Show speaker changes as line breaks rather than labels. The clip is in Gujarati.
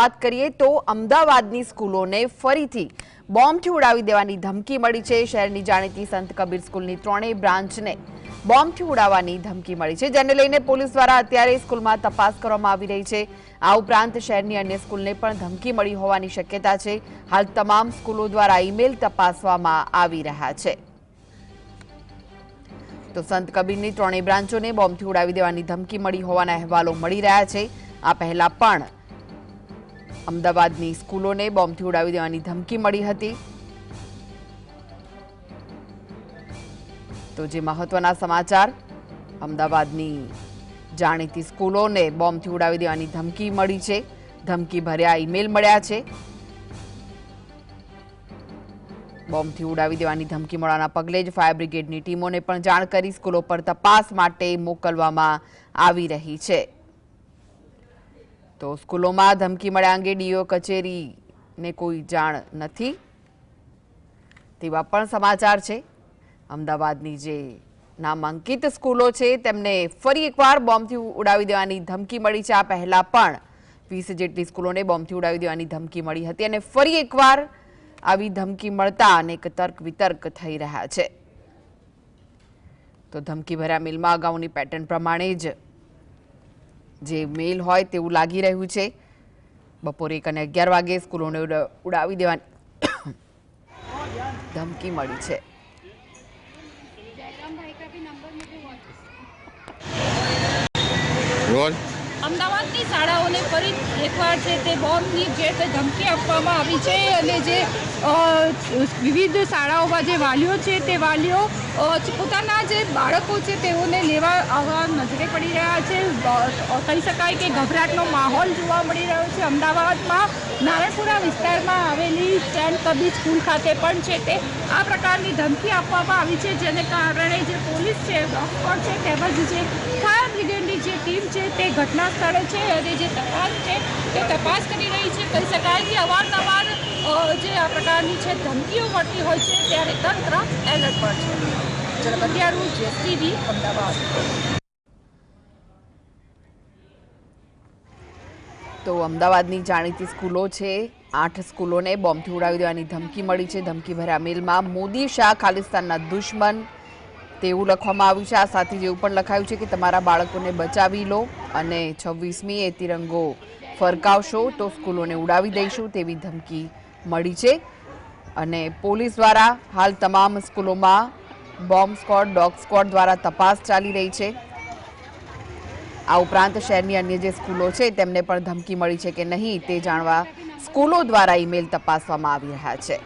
વાત કરીએ તો અમદાવાદની સ્કૂલોને ફરીથી બોમ્બથી ઉડાવી દેવાની ધમકી મળી છે। શહેરની જાણીતી સંત કબીર સ્કૂલની ત્રણેય બ્રાન્ચને બોમ્બથી ઉડાવવાની ધમકી મળી છે, જેને લઈને પોલીસ દ્વારા અત્યારે સ્કૂલમાં તપાસ કરવામાં આવી રહી છે। આ ઉપરાંત શહેરની અન્ય સ્કૂલને પણ ધમકી મળી હોવાની શક્યતા છે। હાલ તમામ સ્કૂલો દ્વારા ઈમેલ તપાસવામાં આવી રહ્યા છે। તો સંત કબીરની ત્રણેય બ્રાન્ચોને બોમ્બથી ઉડાવી દેવાની ધમકી મળી હોવાના અહેવાલો મળી રહ્યા છે। આ પહેલા પણ અમદાવાદની સ્કૂલોને બોમ્બથી ઉડાવી દેવાની ધમકી મળી હતી। તો જે મહત્વના સમાચાર, અમદાવાદની જાણીતી સ્કૂલોને બોમ્બથી ઉડાવી દેવાની ધમકી મળી છે, ધમકી ભર્યા ઈમેલ મળ્યા છે। બોમ્બથી ઉડાવી દેવાની ધમકી મળવાના પગલે જ ફાયર બ્રિગેડની ટીમોને પણ જાણ કરી સ્કૂલો પર તપાસ માટે મોકલવામાં આવી રહી છે। તો સ્કૂલોમાં ધમકી મળ્યા અંગે ડીઓ કચેરીને કોઈ જાણ નથી તેવા પણ સમાચાર છે। અમદાવાદની જે નામાંકિત સ્કૂલો છે તેમને ફરી એકવાર બોમ્બથી ઉડાવી દેવાની ધમકી મળી છે। આ પહેલા પણ 20 જેટલી સ્કૂલોને બોમ્બથી ઉડાવી દેવાની ધમકી મળી હતી અને ફરી એકવાર આવી ધમકી મળતા અનેક તર્ક વિતર્ક થઈ રહ્યા છે। તો ધમકી ભર્યા મેલમાં અગાઉની પેટર્ન પ્રમાણે જ જે મેલ હોય તેવું લાગી રહ્યું છે। બપોરે 1 અને 11 વાગે સ્કૂલોને ઉડાવી દેવાની ધમકી મળી છે।
અમદાવાદની શાળાઓને ફરી એકવાર છે તે બોમ્બની જે ધમકી આપવામાં આવી છે અને જે વિવિધ શાળાઓમાં જે વાલીઓ છે તે વાલીઓ પોતાના જે બાળકો છે તેઓને લેવા આવવા નજરે પડી રહ્યા છે। કહી શકાય કે ગભરાટનો માહોલ જોવા મળી રહ્યો છે। અમદાવાદમાં નારણપુરા વિસ્તારમાં આવેલી સેન્ટ કબીર સ્કૂલ ખાતે પણ છે તે આ પ્રકારની ધમકી આપવામાં આવી છે, જેને કારણે જે પોલીસ છે, ડોગ સ્ક્વોડ છે તેમજ જે ફાયર બ્રિગેડની જે ટીમ છે તે ઘટના સ્થળે છે અને જે તપાસ છે તે તપાસ કરી રહી છે। કહી શકાય કે અવારનવાર જે આ પ્રકારની છે ધમકીઓ મળતી હોય છે ત્યારે તંત્ર એલર્ટ પર છે। જગતિયારૂ જેસીબી અમદાવાદ।
તો અમદાવાદની જાણીતી સ્કૂલો છે, 8 સ્કૂલોને બોમ્બથી ઉડાવી દેવાની ધમકી મળી છે। ધમકી ભર્યા મેલમાં મોદી શાહ ખાલિસ્તાનના દુશ્મન તેવું લખવામાં આવ્યું છે। આ સાથે જેવું પણ લખાયું છે કે તમારા બાળકોને બચાવી લો અને 26મીએ તિરંગો ફરકાવશો તો સ્કૂલોને ઉડાવી દઈશું તેવી ધમકી મળી છે। અને પોલીસ દ્વારા હાલ તમામ સ્કૂલોમાં બોમ્બ સ્ક્વોડ, ડોગ સ્ક્વોડ દ્વારા તપાસ ચાલી રહી છે। આ ઉપરાંત શહેરની અન્ય જે સ્કૂલો છે તેમને પણ ધમકી મળી છે કે નહીં તે જાણવા સ્કૂલો દ્વારા ઈમેલ તપાસવામાં આવી રહ્યા છે।